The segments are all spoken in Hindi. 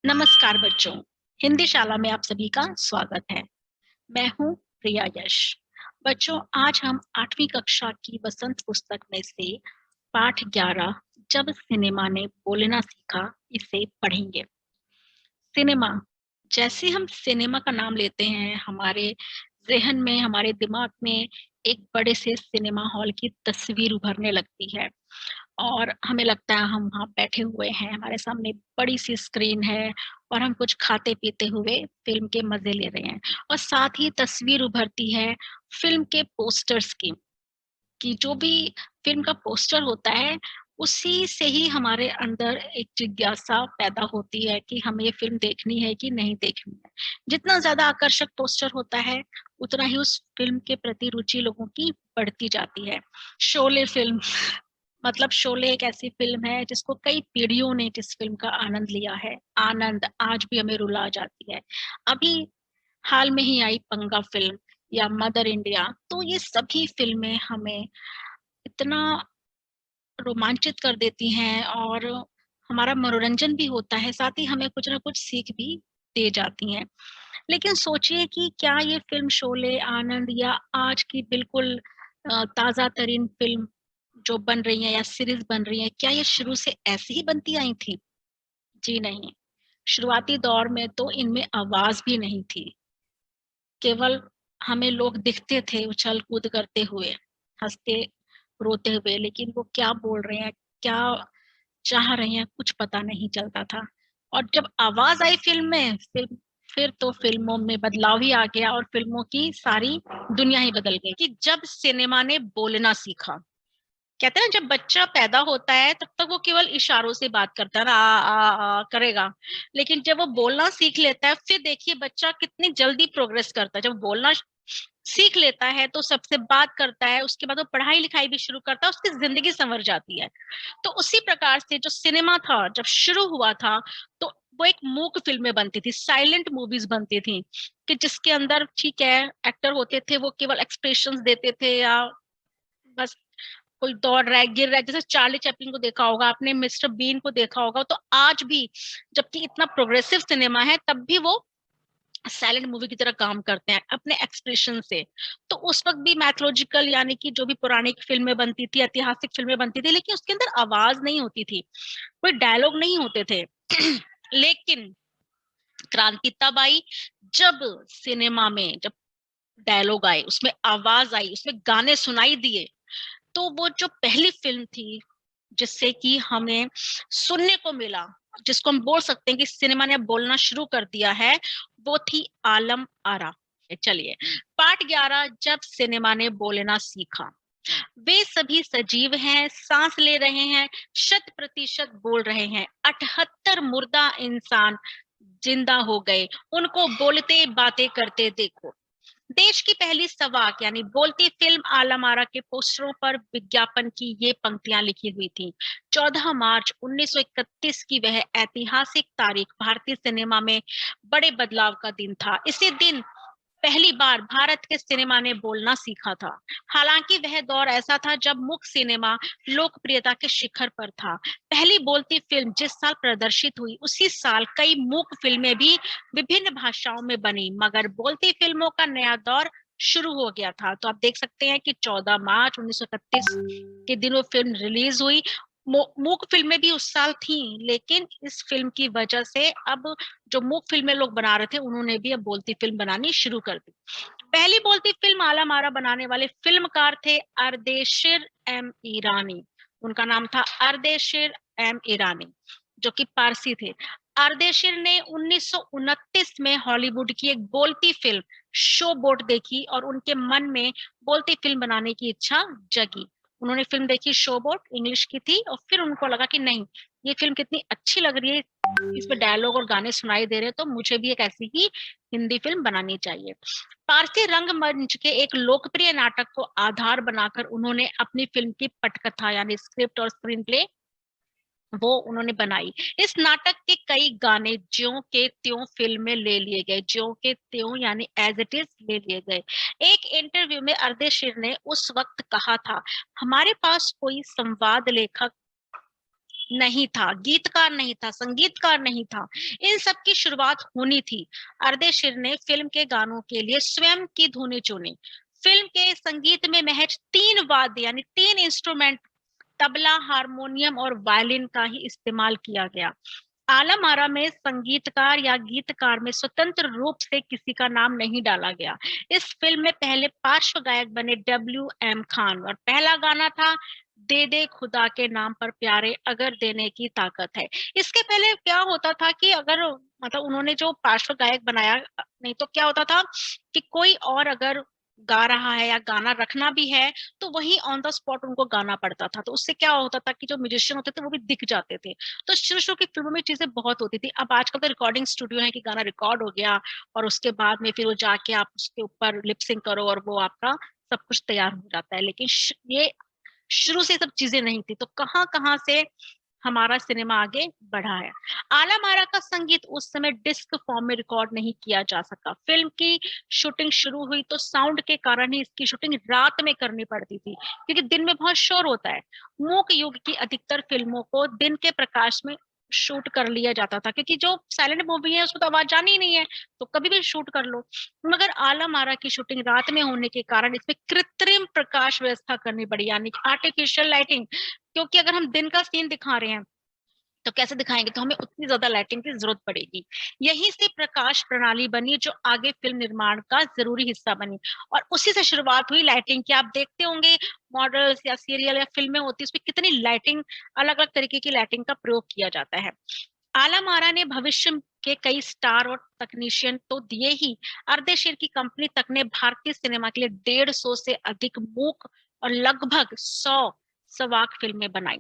नमस्कार बच्चों, हिंदी शाला में आप सभी का स्वागत है। मैं हूँ प्रिया यश। बच्चों, आज हम 8वीं कक्षा की वसंत पुस्तक में से पाठ 11 जब सिनेमा ने बोलना सीखा इसे पढ़ेंगे। सिनेमा, जैसे हम सिनेमा का नाम लेते हैं, हमारे ज़हन में, हमारे दिमाग में एक बड़े से सिनेमा हॉल की तस्वीर उभरने लगती है और हमें लगता है हम वहाँ बैठे हुए हैं, हमारे सामने बड़ी-सी स्क्रीन है और हम कुछ खाते-पीते हुए फ़िल्म के मज़े ले रहे हैं और साथ ही तस्वीर उभरती है फ़िल्म के पोस्टर्स की, कि जो भी फ़िल्म का पोस्टर होता है, उसी से ही हमारे अंदर एक जिज्ञासा पैदा होती है कि हमें ये फ़िल्म देखनी है कि नहीं देखनी है। जितना ज़्यादा आकर्षक पोस्टर होता है, उतना ही उस फ़िल्म के प्रति रुचि लोगों की बढ़ती जाती है। शोले फ़िल्म मतलब शोले एक ऐसी फ़िल्म है जिसको कई पीढ़ियों ने जिस फ़िल्म का आनंद लिया है, आनंद आज भी हमें रुला जाती है। अभी हाल में ही आई पंगा फ़िल्म या मदर इंडिया, तो ये सभी फ़िल्में हमें इतना रोमांचित कर देती हैं और हमारा मनोरंजन भी होता है, साथ ही हमें कुछ न कुछ सीख भी दे जाती हैं। लेकिन सोचिए कि क्या ये फ़िल्म शोले, आनंद या आज की बिल्कुल ताज़ा तरीन फ़िल्म जो बन रही हैं या सीरीज़ बन रही हैं, क्या ये शुरू से ऐसे ही बनती आई थी? जी नहीं। शुरुआती दौर में तो इनमें आवाज़ भी नहीं थी। केवल हमें लोग दिखते थे उछल-कूद करते हुए, हँसते, रोते हुए, लेकिन वो क्या बोल रहे हैं, क्या चाह रहे हैं, कुछ पता नहीं चलता था। और जब आवाज़ आई फ़िल्म में, फिर तो फ़िल्मों में बदलाव ही आ गया और फ़िल्मों की सारी दुनिया ही बदल गई कि जब सिनेमा ने बोलना सीखा। कहते हैं ना, जब बच्चा पैदा होता है तब तक वो केवल इशारों से बात करता है ना, आ करेगा। लेकिन जब वो बोलना सीख लेता है, फिर देखिए बच्चा कितनी जल्दी प्रोग्रेस करता है। जब बोलना सीख लेता है तो सबसे बात करता है, उसके बाद वो पढ़ाई-लिखाई भी शुरू करता है, उसकी ज़िंदगी सँवर जाती है। तो उसी प्रकार से जो सिनेमा था जब शुरू हुआ था, तो वो एक मूक फ़िल्में बनती थी, साइलेंट मूवीज़ बनती थी, कि जिसके अंदर ठीक है, एक्टर होते थे, वो केवल एक्सप्रेशंस देते थे या बस कोई दौड़ रहा है, गिर रहा है, जैसे चार्ली चैपलिन को देखा होगा आपने, मिस्टर बीन को देखा होगा, तो आज भी जबकि इतना प्रोग्रेसिव सिनेमा है, तब भी वो साइलेंट मूवी की तरह काम करते हैं अपने एक्सप्रेशन से। तो उस वक़्त भी मैथोलॉजिकल यानी कि जो भी पौराणिक फ़िल्में बनती थी, ऐतिहासिक फ़िल्में बनती थी, लेकिन उसके अंदर आवाज़ नहीं होती थी, कोई डायलॉग नहीं होते थे। लेकिन क्रांति तब आई जब सिनेमा में जब डायलॉग आए, उसमें आवाज़ आई, उसमें गाने सुनाई दिए, तो वो जो पहली फ़िल्म थी, जिससे कि हमें सुनने को मिला, जिसको हम बोल सकते हैं कि सिनेमा ने अब बोलना शुरू कर दिया है, वो थी आलम आरा। चलिए, पार्ट 11 जब सिनेमा ने बोलना सीखा। वे सभी सजीव हैं, साँस ले रहे हैं, शत-प्रतिशत बोल रहे हैं। 78 मुर्दा इंसान जिंदा हो गए, उनको बोलते बातें करते देखो। देश की पहली सवाक यानी बोलती फिल्म आलम आरा के पोस्टरों पर विज्ञापन की ये पंक्तियां लिखी हुई थी। 14 मार्च 1931 की वह ऐतिहासिक तारीख भारतीय सिनेमा में बड़े बदलाव का दिन था। इसी दिन पहली बार भारत के सिनेमा ने बोलना सीखा था। हालांकि वह दौर ऐसा था जब मुख्य सिनेमा लोकप्रियता के शिखर पर था। पहली बोलती फिल्म जिस साल प्रदर्शित हुई, उसी साल कई मूक फिल्में भी विभिन्न भाषाओं में बनी, मगर बोलती फिल्मों का नया दौर शुरू हो गया था। तो आप देख सकते हैं कि 14 मार्च 1931 के दिन वो फिल्म रिलीज हुई। मूक फिल्में भी उस साल थी, लेकिन इस फिल्म की वजह से अब जो मूक फिल्में लोग बना रहे थे, उन्होंने भी अब बोलती फिल्म बनानी शुरू कर दी। पहली बोलती फिल्म आला मारा बनाने वाले फिल्मकार थे अर्देशिर एम ईरानी। उनका नाम था अर्देशिर एम ईरानी, जो कि पारसी थे। अर्देशिर ने 1929 में हॉलीवुड की एक बोलती फिल्म शो बोट देखी और उनके मन में बोलती फिल्म बनाने की इच्छा जगी। उन्होंने फिल्म देखी शो बोट, इंग्लिश की थी, और फिर उनको लगा कि नहीं, ये फिल्म कितनी अच्छी लग रही है, इसमें डायलॉग और गाने सुनाई दे रहे हैं, तो मुझे भी एक ऐसी ही हिंदी फिल्म बनानी चाहिए। पारसी रंगमंच के एक लोकप्रिय नाटक को आधार बनाकर उन्होंने अपनी फिल्म की पटकथा यानी स्क्रिप्ट और स्क्रीन प्ले वो उन्होंने बनाई। इस नाटक के कई गाने ज्यों के त्यों फिल्म में ले लिए गए, ज्यों के त्यों यानी एज इट इज ले लिए गए। एक इंटरव्यू में अर्देशीर ने उस वक्त कहा था, हमारे पास कोई संवाद लेखक नहीं था, गीतकार नहीं था, संगीतकार नहीं था, इन सब की शुरुआत होनी थी। अर्देशीर ने फिल्म के गानों के लिए स्वयं की धुनें चुनी। फिल्म के संगीत में महज 3 वाद्य यानी 3 इंस्ट्रूमेंट, तबला, हारमोनियम और वायलिन का ही इस्तेमाल किया गया। आलम आरा में संगीतकार या गीतकार में स्वतंत्र रूप से किसी का नाम नहीं डाला गया। इस फिल्म में पहले पार्श्व गायक बने W.M. खान और पहला गाना था दे दे खुदा के नाम पर प्यारे, अगर देने की ताकत है। इसके पहले क्या होता था कि अगर मतलब उन्होंने जो पार्श्व गायक बनाया, नहीं तो क्या होता था कि कोई और अगर गा रहा है या गाना रखना भी है तो वही ऑन द स्पॉट उनको गाना पड़ता था। तो उससे क्या होता था कि जो म्यूजिशियन होते थे वो भी दिख जाते थे। तो शुरू शुरू की फिल्मों में चीजें बहुत होती थी। अब आजकल तो रिकॉर्डिंग स्टूडियो है कि गाना रिकॉर्ड हो गया और उसके बाद में फिर वो जाके आप उसके ऊपर लिपसिंग करो और वो आपका सब कुछ तैयार हो जाता है। लेकिन ये शुरू से सब चीजें नहीं थी। तो कहाँ कहाँ से हमारा सिनेमा आगे बढ़ा है। आलम आरा का संगीत उस समय डिस्क फॉर्म में रिकॉर्ड नहीं किया जा सका। फिल्म की शूटिंग शुरू हुई तो साउंड के कारण ही इसकी शूटिंग रात में करनी पड़ती थी, क्योंकि दिन में बहुत शोर होता है। मूक युग की अधिकतर फिल्मों को दिन के प्रकाश में शूट कर लिया जाता था, क्योंकि जो साइलेंट मूवी है उसमें तो आवाज जानी ही नहीं है, तो कभी भी शूट कर लो। मगर आलम आरा की शूटिंग रात में होने के कारण इसमें कृत्रिम प्रकाश व्यवस्था करनी पड़ी, यानी आर्टिफिशियल लाइटिंग। क्योंकि अगर हम दिन का सीन दिखा रहे हैं तो कैसे दिखाएंगे, तो हमें उतनी ज्यादा लाइटिंग की जरूरत पड़ेगी। यहीं से प्रकाश प्रणाली बनी जो आगे फिल्म निर्माण का जरूरी हिस्सा बनी, और उसी से शुरुआत हुई लाइटिंग की। आप देखते होंगे मॉडल्स या सीरियल या फिल्में होती है उसमें कितनी लाइटिंग, अलग अलग तरीके की लाइटिंग का प्रयोग किया जाता है। आलम आरा ने भविष्य के कई स्टार और तकनीशियन तो दिए ही, अर्देशीर की कंपनी तक ने भारतीय सिनेमा के लिए 150 से अधिक मूक और लगभग 100 सवाक फिल्में बनाई।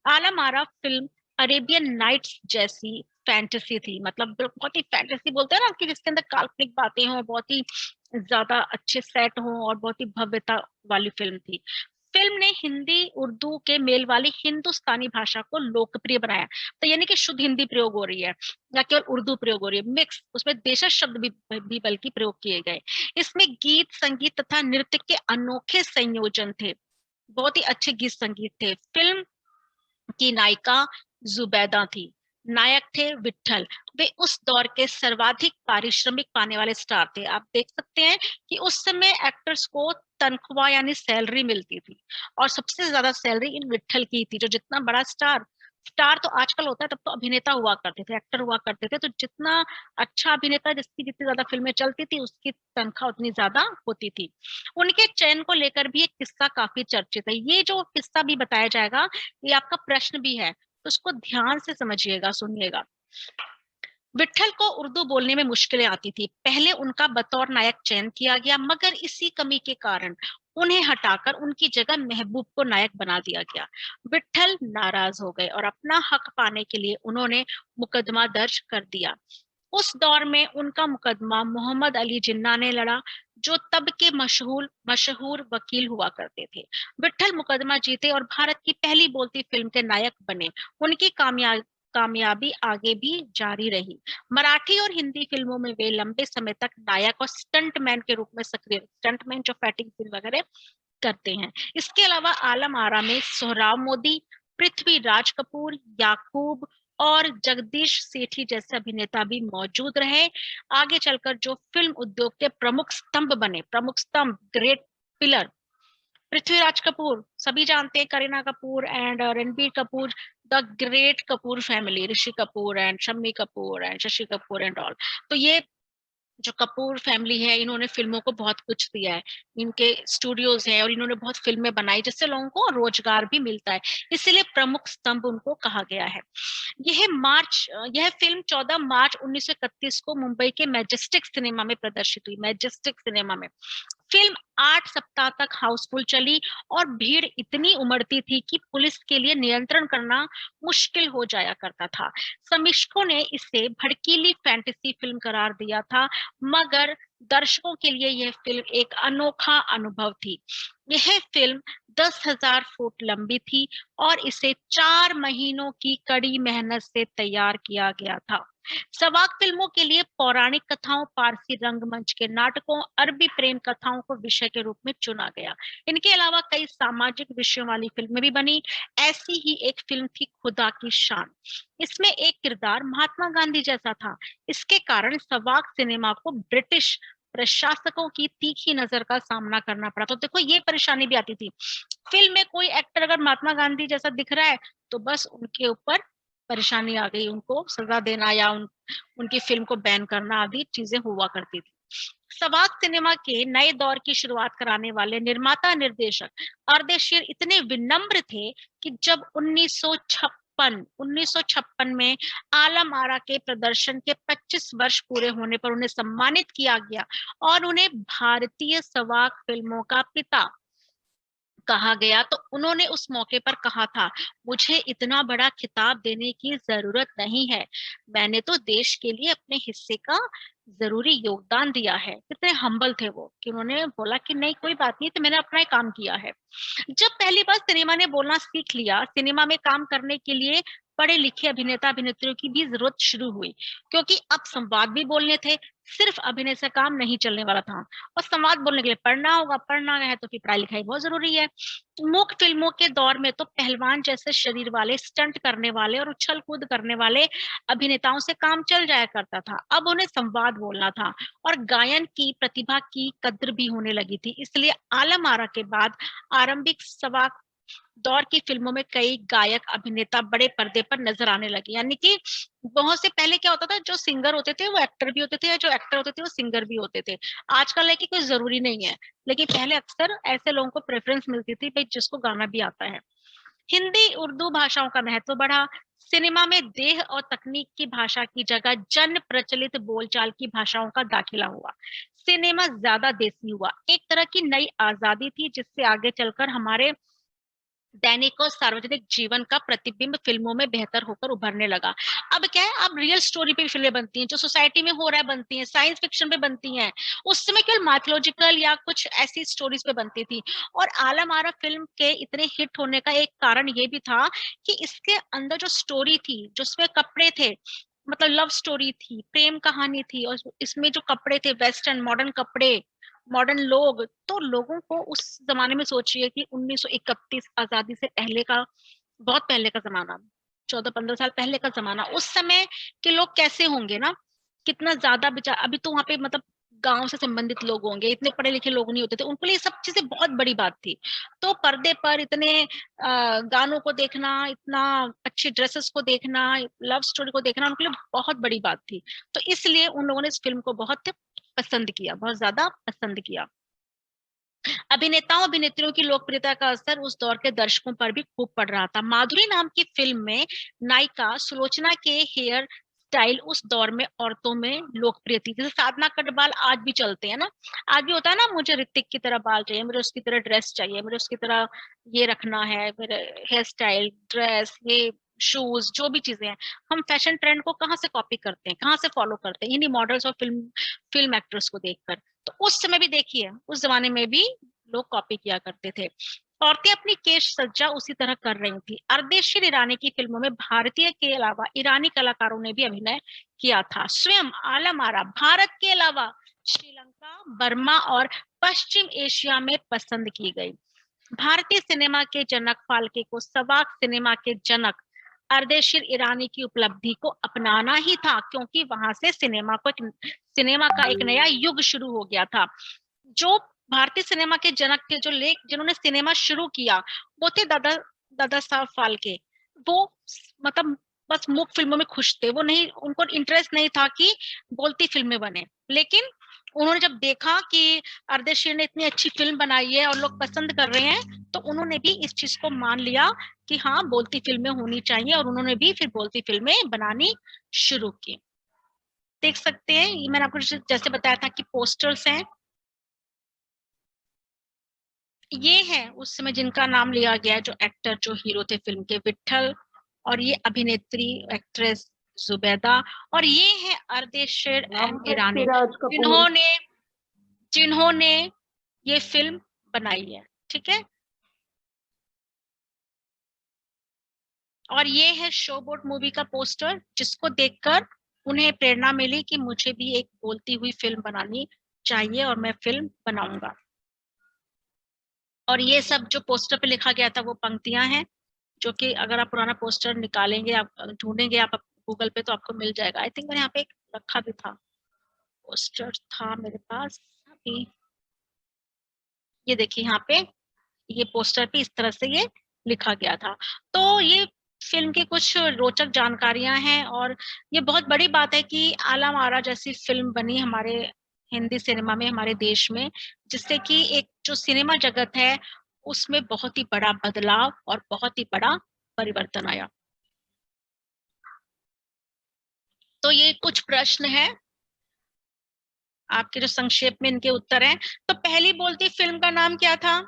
Alam Ara film Arabian nights जैसी फैंटेसी थी, मतलब बहुत ही फैंटेसी बोलते हैं ना कि जिसके अंदर काल्पनिक बातें हों, बहुत ही ज्यादा अच्छे सेट हों और बहुत ही भव्यता वाली फिल्म थी। फिल्म ने हिंदी उर्दू के मेल वाली हिंदुस्तानी भाषा को लोकप्रिय बनाया। तो यानी कि शुद्ध हिंदी प्रयोग हो रही है, या केवल उर्दू प्रयोग हो रही है, मिक्स, उसमें देशज शब्द भी बल्कि प्रयोग किए गए। इसमें गीत संगीत तथा नृत्य के अनोखे संयोजन थे, बहुत ही अच्छे गीत संगीत थे। फिल्म की नायिका जुबैदा थी, नायक थे विट्ठल। वे उस दौर के सर्वाधिक पारिश्रमिक पाने वाले स्टार थे। आप देख सकते हैं कि उस समय एक्टर्स को तनख्वाह यानी सैलरी मिलती थी, और सबसे ज्यादा सैलरी इन विट्ठल की थी। जो जितना बड़ा स्टार, स्टार तो आजकल होता है, तब तो अभिनेता हुआ करते थे, एक्टर हुआ करते थे। तो जितना अच्छा अभिनेता, जिसकी जितनी ज्यादा फिल्में चलती थी उसकी तनख्वाह उतनी ज्यादा होती थी। उनके चयन को लेकर भी एक किस्सा काफी चर्चित है। ये जो किस्सा भी बताया जाएगा ये आपका प्रश्न भी है, तो उसको ध्यान से समझिएगा, सुनिएगा। विट्ठल को उर्दू बोलने में मुश्किलें आती थी। पहले उनका बतौर नायक चयन किया गया, मगर इसी कमी के कारण उन्हें हटाकर उनकी जगह महबूब को नायक बना दिया गया। विट्ठल नाराज हो गए और अपना हक पाने के लिए उन्होंने मुकदमा दर्ज कर दिया। उस दौर में उनका मुकदमा मोहम्मद अली जिन्ना ने लड़ा, जो तब के मशहूर मशहूर वकील हुआ करते थे। विट्ठल मुकदमा जीते और भारत की पहली बोलती फिल्म के नायक बने। उनकी कामयाबी आगे भी जारी रही। मराठी और हिंदी फिल्मों में वे लंबे समय तक नायक और स्टंटमैन के रूप में सक्रिय, स्टंटमैन जो फाइटिंग सीन वगैरह करते हैं। इसके अलावा आलम आरा में सोहराब मोदी, पृथ्वीराज कपूर, याकूब और जगदीश सेठी जैसे अभिनेता भी मौजूद रहे। आगे चलकर जो फिल्म उद्योग के प्रमुख स्तंभ बने, प्रमुख स्तंभ, ग्रेट पिलर, पृथ्वीराज कपूर सभी जानते हैं, Kareena Kapoor and Ranbir Kapoor, the great Kapoor family, Rishi Kapoor and Shammi Kapoor and Shashi Kapoor and all. तो ये जो कपूर फैमिली है, इन्होंने फिल्मों को बहुत कुछ दिया है। इनके स्टूडियोज हैं और इन्होंने बहुत फिल्में बनाई जिससे लोगों को रोजगार भी मिलता है, इसीलिए प्रमुख स्तंभ उनको कहा गया है। यह फिल्म 14 मार्च 1931 को मुंबई के मैजेस्टिक सिनेमा में प्रदर्शित हुई। मैजेस्टिक सिनेमा में फिल्म 8 सप्ताह तक हाउसफुल चली और भीड़ इतनी उमड़ती थी कि पुलिस के लिए नियंत्रण करना मुश्किल हो जाया करता था। समीक्षकों ने इसे भड़कीली फैंटेसी फिल्म करार दिया था, मगर दर्शकों के लिए यह फिल्म एक अनोखा अनुभव थी। यह फिल्म 10,000 फुट लंबी थी और इसे 4 महीनों की कड़ी मेहनत से तैयार किया गया था। सवाक फिल्मों के लिए पौराणिक कथाओं, पारसी रंगमंच के नाटकों, अरबी प्रेम कथाओं को विषय के रूप में चुना गया। इनके अलावा कई सामाजिक विषयों वाली फिल्में भी बनी। ऐसी ही एक फिल्म थी खुदा की शान। इसमें एक किरदार महात्मा गांधी जैसा था। इसके कारण सवाक सिनेमा को ब्रिटिश प्रशासकों की तीखी नजर का सामना करना पड़ा। तो देखो ये परेशानी भी आती थी, फिल्म में कोई एक्टर अगर महात्मा गांधी जैसा दिख रहा है तो बस उनके ऊपर परेशानी आ गई, उनको सजा देना या उनकी फिल्म को बैन करना आदि चीजें हुआ करती थी। सवाक सिनेमा के नए दौर की शुरुआत कराने वाले निर्माता निर्देशक अर्देशीर इतने विनम्र थे कि जब 1956 में आलम आरा के प्रदर्शन के 25 वर्ष पूरे होने पर उन्हें सम्मानित किया गया और उन्हें भारतीय सवाक फिल्मों का पिता कहा गया, तो उन्होंने उस मौके पर कहा था, मुझे इतना बड़ा खिताब देने की जरूरत नहीं है, मैंने तो देश के लिए अपने हिस्से का जरूरी योगदान दिया है। कितने हम्बल थे वो कि उन्होंने बोला कि नहीं कोई बात नहीं, तो मैंने अपना ही काम किया है। जब पहली बार सिनेमा ने बोलना सीख लिया, सिनेमा में काम करने के लिए पढ़े लिखे अभिनेता अभिनेत्रियों की भी जरूरत शुरू हुई, क्योंकि अब संवाद भी बोलने थे, सिर्फ अभिनय से काम नहीं चलने वाला था। और संवाद बोलने के लिए पढ़ना होगा, पढ़ना है तो फिर पढ़ाई लिखाई बहुत जरूरी है। मूक फिल्मों के दौर में तो पहलवान जैसे शरीर वाले, स्टंट करने वाले और उछल कूद करने वाले अभिनेताओं से काम चल जाया करता था। अब उन्हें संवाद बोलना था और गायन की प्रतिभा की कद्र भी होने लगी थी। इसलिए आलम आरा के बाद आरंभिक सवाक दौर की फिल्मों में कई गायक अभिनेता बड़े पर्दे पर नजर आने लगे। यानी कि बहुत से पहले क्या होता था, जो सिंगर होते थे वो एक्टर भी होते थे, या जो एक्टर होते थे वो सिंगर भी होते थे। आजकल है कि कोई जरूरी नहीं है, लेकिन पहले अक्सर ऐसे लोगों को प्रेफरेंस मिलती थी भाई जिसको गाना भी आता है। हिंदी उर्दू भाषाओं का महत्व बढ़ा। सिनेमा में देह और तकनीक की भाषा की जगह जन प्रचलित बोलचाल की भाषाओं का दाखिला हुआ। सिनेमा ज्यादा देसी हुआ। एक तरह की नई आजादी थी जिससे आगे चलकर हमारे दैनिक और सार्वजनिक जीवन का प्रतिबिंब फिल्मों में बेहतर होकर उभरने लगा। अब क्या है, अब रियल स्टोरी पे फिल्में बनती हैं, जो सोसाइटी में हो रहा है बनती हैं, साइंस फिक्शन पे बनती हैं। उस समय केवल माइथोलॉजिकल या कुछ ऐसी स्टोरीज पे बनती थी। और आलम आरा फिल्म के इतने हिट होने का एक कारण ये भी था कि इसके अंदर जो स्टोरी थी, जो उसमें कपड़े थे, मतलब लव स्टोरी थी, प्रेम कहानी थी, और इसमें जो कपड़े थे वेस्टर्न मॉडर्न कपड़े, मॉडर्न लोग, तो लोगों को उस जमाने में सोचिए कि 1931 आजादी से पहले का, बहुत पहले का जमाना, 14-15 साल पहले का जमाना, उस समय के लोग कैसे होंगे ना, कितना ज्यादा बेचार। अभी तो वहां पे मतलब गांव से संबंधित लोग होंगे, इतने पढ़े लिखे लोग नहीं होते थे, उनको लिए सब चीजें बहुत बड़ी बात थी। तो पर्दे पर इतने गानों को देखना, इतना अच्छी ड्रेसेस को देखना, लव स्टोरी को देखना उनके लिए बहुत बड़ी बात थी। तो इसलिए उन लोगों ने इस फिल्म को बहुत पसंद किया, बहुत ज्यादा पसंद किया। अभिनेताओं अभिनेत्रियों की लोकप्रियता का असर उस दौर के दर्शकों पर भी खूब पड़ रहा था। माधुरी नाम की फिल्म में नायिका सुलोचना के हेयर स्टाइल उस दौर में औरतों में लोकप्रिय थी। जैसे साधना कटवाल आज भी चलते हैं ना, आज भी होता है ना, मुझे ऋतिक की तरह बाल चाहिए, मुझे उसकी तरह ड्रेस चाहिए, मुझे उसकी तरह ये रखना है, मेरे हेयर स्टाइल, ड्रेस, ये शूज, जो भी चीजें हैं, हम फैशन ट्रेंड को कहाँ से कॉपी करते हैं, कहाँ से फॉलो करते हैं, इन्हीं मॉडल्स और फिल्म फिल्म एक्ट्रेस को देखकर। तो उस समय भी देखिए, उस जमाने में भी लोग कॉपी किया करते थे। औरतें अपनी केश सज्जा उसी तरह कर रही थी। अर्देशीर ईरानी की फिल्मों में भारतीय के अलावा ईरानी कलाकारों ने भी अभिनय किया था। स्वयं आलम आरा भारत के अलावा श्रीलंका, बर्मा और पश्चिम एशिया में पसंद की गई। भारतीय सिनेमा के जनक फाल्के को सवाक सिनेमा के जनक अर्देशीर ईरानी की उपलब्धि को अपनाना ही था, क्योंकि वहां से सिनेमा का एक नया युग शुरू हो गया था। जो भारतीय सिनेमा के जनक थे, जो लेख जिन्होंने सिनेमा शुरू किया, वो थे दादा दादा साहब फाल्के। वो मतलब बस मूक फिल्मों में खुश थे, वो नहीं, उनको इंटरेस्ट नहीं था कि बोलती फिल्में बने। लेकिन उन्होंने जब देखा कि अर्देशीर ने इतनी अच्छी फिल्म बनाई है और लोग पसंद कर रहे हैं, तो उन्होंने भी इस चीज को मान लिया कि हाँ बोलती फिल्में होनी चाहिए, और उन्होंने भी फिर बोलती फिल्में बनानी शुरू की। देख सकते हैं, ये मैंने आपको जैसे बताया था कि पोस्टर्स हैं, ये है उस समय जिनका नाम लिया गया, जो एक्टर, जो हीरो थे फिल्म के, विठल, और ये अभिनेत्री एक्ट्रेस जुबैदा, और ये है अर्देशीर नाम एंड है ईरानी, सिराज कपूर। जिन्होंने जिन्होंने ये फिल्म बनाई है। ठीक है। और ये है शो बोट मूवी का पोस्टर, जिसको देखकर उन्हें प्रेरणा मिली कि मुझे भी एक बोलती हुई फिल्म बनानी चाहिए और मैं फिल्म बनाऊंगा। और ये सब जो पोस्टर पे लिखा गया था वो पंक्तियां हैं, जो कि अगर आप पुराना पोस्टर निकालेंगे, आप ढूंढेंगे आप गूगल पे तो आपको मिल जाएगा। आई थिंक मैंने यहाँ पे एक रखा भी था, पोस्टर था मेरे पास अभी। ये देखिए यहाँ पे, ये पोस्टर पे इस तरह से ये लिखा गया था। तो ये फिल्म की कुछ रोचक जानकारियां हैं, और ये बहुत बड़ी बात है कि आला मारा जैसी फिल्म बनी हमारे हिंदी सिनेमा में, हमारे देश में, जिससे कि एक जो सिनेमा जगत है उसमें बहुत ही बड़ा बदलाव और बहुत ही बड़ा परिवर्तन आया। तो ये कुछ प्रश्न है आपके, जो संक्षेप में इनके उत्तर हैं। तो पहली बोलती फिल्म का नाम क्या था?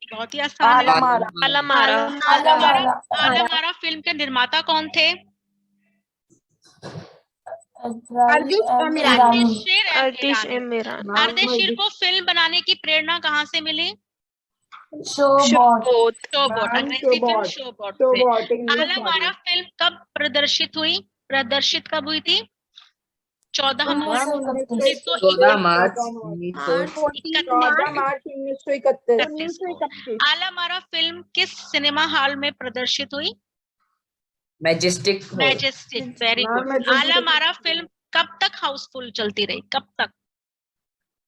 बहुत ही आसान है, आला मारा। आला मारा। आला मारा। आला मारा फिल्म के निर्माता कौन थे? अर्दिश एम ईरानी। अर्देशीर को फिल्म बनाने की प्रेरणा कहाँ से मिली? शोबोट। शोबोट, अंग्रेजी फिल्म शोबोट से। आला मारा फिल्म कब प्रदर्शित हुई? प्रदर्शित कब हुई थी? 14 मार्च 1931। आला मारा फिल्म किस सिनेमा हॉल में प्रदर्शित हुई? मैजेस्टिक। Very good. आला मारा फिल्म कब तक हाउसफुल चलती रही? कब तक?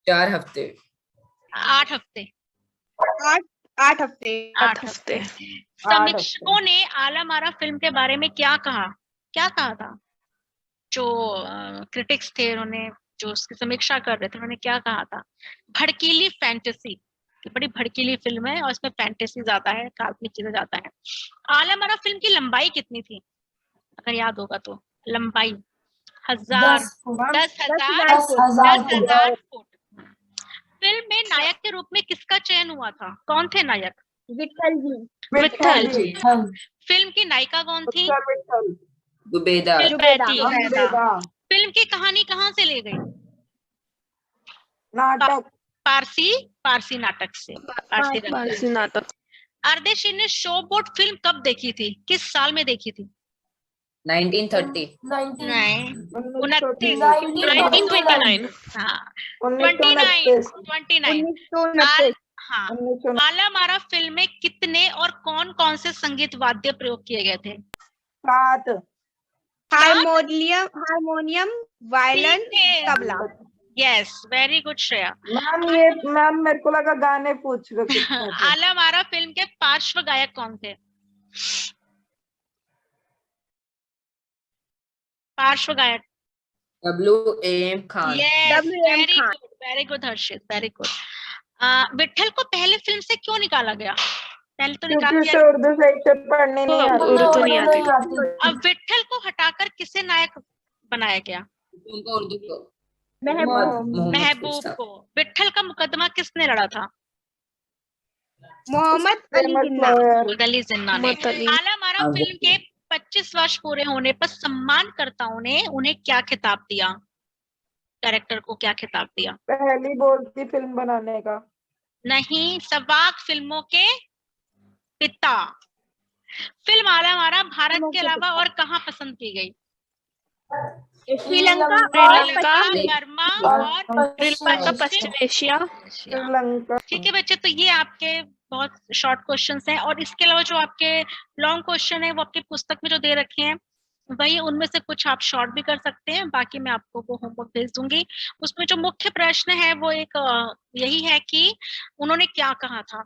4 हफ्ते। 8 हफ्ते। 8 हफ्ते। समीक्षकों ने आला मारा फिल्म के बारे में क्या कहा? क्या कहा था? जो क्रिटिक्स थे, उन्होंने जो उसकी समीक्षा कर रहे थे, उन्होंने क्या कहा था? भड़कीली फैंटेसी, बड़ी भड़कीली फिल्म है और इसमें फैंटेसी ज्यादा है, काल्पनिक चीजें ज्यादा है। आला मारा फिल्म की लंबाई कितनी थी, अगर याद होगा तो? लंबाई 10,000 फुट। फिल्म में नायक के रूप में किसका चयन हुआ था? कौन थे नायक? विट्ठल। फिल्म की नायिका कौन थी? जुबेदा। फिल्म की कहानी कहाँ से ले गई? नाटक। पारसी नाटक से। पारसी नाटक। अर्देशीर ने शो बोट फिल्म कब देखी थी? किस साल में देखी थी? 1930। नहीं, 29। 1929। हाँ, 29। हाँ, आला मारा फिल्म में कितने और कौन कौन से संगीत वाद्य प्रयोग किए गए थे? 7। Harmonium, violin, tabla. Yes, very good Shreya. Ma'am मेरे को लगा गाने पूछ रहे थे। आला मारा फिल्म के पार्श्व गायक कौन थे? पार्श्व गायक WAM खान। वेरी गुड हर्षित, वेरी गुड। विट्ठल को पहले फिल्म से क्यों निकाला गया? पहले तो निकाल दिया, उर्दू साहित्य पढ़ने नहीं आती। उर्दू नहीं आती। अब विट्ठल को हटाकर किसे नायक बनाया गया? उर्दू को महबूब को। विट्ठल का मुकदमा किसने लड़ा था? मोहम्मद अली जिन्ना ने। आला मारा फिल्म के 25 वर्ष पूरे होने पर सम्मानकर्ताओं ने उन्हें क्या खिताब दिया? डायरेक्टर को क्या खिताब दिया? पहली बोलती फिल्म बनाने का। नहीं, सवाक फिल्मों के पिता। फिल्म आला मारा भारत के अलावा और कहाँ पसंद की गई? श्रीलंका, बर्मा और पश्चिम एशिया। ठीक है बच्चे, तो ये आपके बहुत शॉर्ट क्वेश्चंस हैं, और इसके अलावा जो आपके लॉन्ग क्वेश्चन है वो आपकी पुस्तक में जो दे रखे हैं वही, उनमें से कुछ आप शॉर्ट भी कर सकते हैं, बाकी मैं आपको वो होमवर्क भेज दूंगी। उसमें जो मुख्य प्रश्न है वो एक यही है कि उन्होंने क्या कहा था?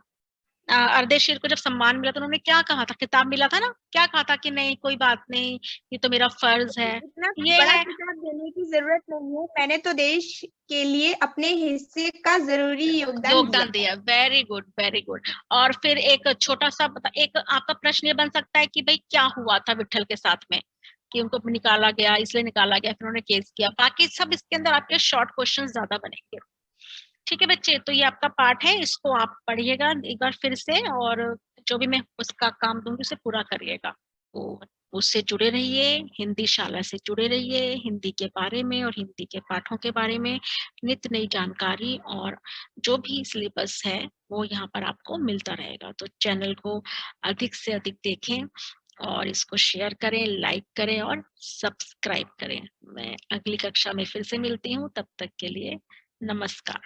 अर्देशीर को जब सम्मान मिला तो उन्होंने क्या कहा था? खिताब मिला था ना, क्या कहा था कि नहीं कोई बात नहीं, ये तो मेरा फर्ज है। ये बड़ा है, खिताब देने की जरूरत नहीं है, मैंने तो देश के लिए अपने हिस्से का जरूरी योगदान दिया। Very good, very good. और फिर एक छोटा सा एक आपका प्रश्न ये बन सकता है कि भाई क्या हुआ था विट्ठल के साथ में, कि उनको निकाला गया, इसलिए निकाला गया, फिर उन्होंने केस किया। बाकी सब इसके अंदर आपके शॉर्ट क्वेश्चन ज्यादा बनेंगे। ठीक है बच्चे, तो ये आपका पार्ट है, इसको आप पढ़िएगा एक बार फिर से, और जो भी मैं उसका काम दूंगी उसे पूरा करिएगा। तो उससे जुड़े रहिए, हिंदी शाला से जुड़े रहिए, हिंदी के बारे में और हिंदी के पाठों के बारे में नित्य नई जानकारी और जो भी सिलेबस है वो यहाँ पर आपको मिलता रहेगा। तो चैनल को अधिक से अधिक देखें और इसको शेयर करें, लाइक करें और सब्सक्राइब करें। मैं अगली कक्षा में फिर से मिलती हूँ, तब तक के लिए नमस्कार।